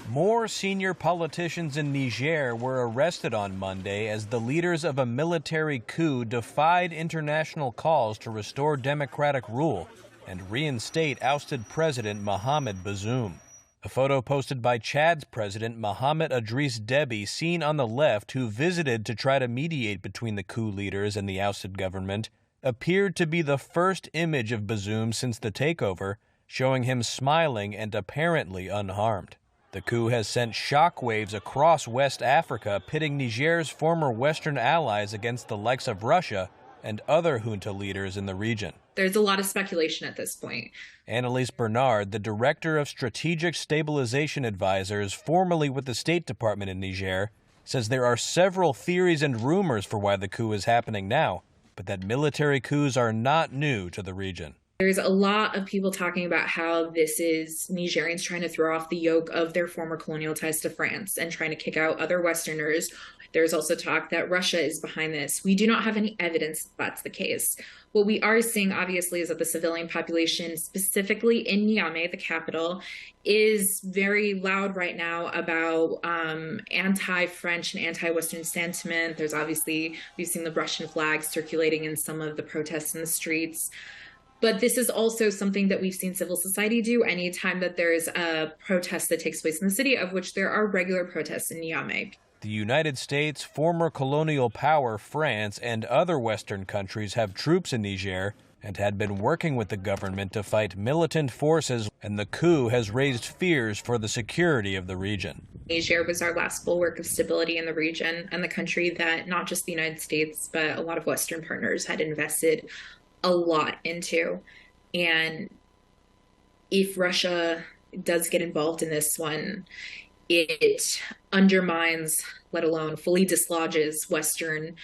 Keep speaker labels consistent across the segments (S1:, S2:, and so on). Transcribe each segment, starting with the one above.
S1: More senior politicians in Niger were arrested on Monday as the leaders of a military coup defied international calls to restore democratic rule and reinstate ousted President Mohamed Bazoum. A photo posted by Chad's President Mohamed Idriss Deby, seen on the left, who visited to try to mediate between the coup leaders and the ousted government, appeared to be the first image of Bazoum since the takeover, showing him smiling and apparently unharmed. The coup has sent shockwaves across West Africa, pitting Niger's former Western allies against the likes of Russia and other junta leaders in the region.
S2: There's a lot of speculation at this point.
S1: Annalise Bernard, the director of Strategic Stabilization Advisors, formerly with the State Department in Niger, says there are several theories and rumors for why the coup is happening now, but that military coups are not new to the region.
S2: There's a lot of people talking about how this is Nigerians trying to throw off the yoke of their former colonial ties to France and trying to kick out other Westerners. There's also talk that Russia is behind this. We do not have any evidence that that's the case. What we are seeing, obviously, is that the civilian population, specifically in Niamey, the capital, is very loud right now about anti-French and anti-Western sentiment. There's obviously, we've seen the Russian flags circulating in some of the protests in the streets. But this is also something that we've seen civil society do anytime that there's a protest that takes place in the city, of which there are regular protests in Niamey.
S1: The United States, former colonial power France, and other Western countries have troops in Niger and had been working with the government to fight militant forces, and the coup has raised fears for the security of the region.
S2: Niger was our last bulwark of stability in the region, and the country that not just the United States, but a lot of Western partners had invested a lot into. And if Russia does get involved in this one, it undermines, let alone fully dislodges, Western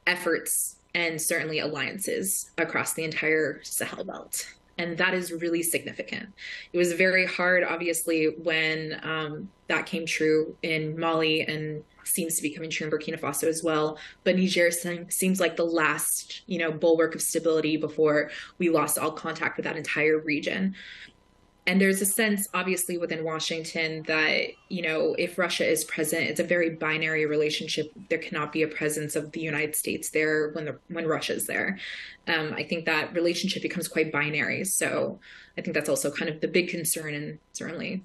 S2: efforts and certainly alliances across the entire Sahel belt. And that is really significant. It was very hard, obviously, when that came true in Mali and seems to be coming true in Burkina Faso as well. But Niger seems like the last, bulwark of stability before we lost all contact with that entire region. And there's a sense, obviously, within Washington that, if Russia is present, it's a very binary relationship. There cannot be a presence of the United States there when Russia's there. I think that relationship becomes quite binary. So I think that's also kind of the big concern, and certainly.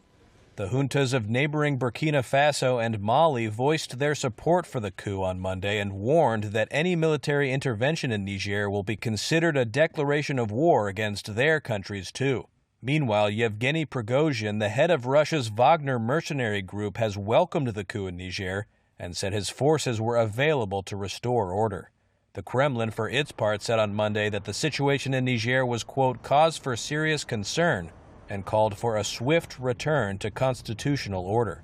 S1: The juntas of neighboring Burkina Faso and Mali voiced their support for the coup on Monday and warned that any military intervention in Niger will be considered a declaration of war against their countries, too. Meanwhile, Yevgeny Prigozhin, the head of Russia's Wagner mercenary group, has welcomed the coup in Niger and said his forces were available to restore order. The Kremlin, for its part, said on Monday that the situation in Niger was, quote, cause for serious concern, and called for a swift return to constitutional order.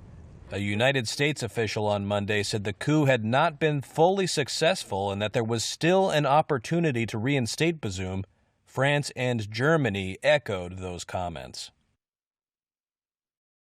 S1: A United States official on Monday said the coup had not been fully successful and that there was still an opportunity to reinstate Bazoum. France and Germany echoed those comments.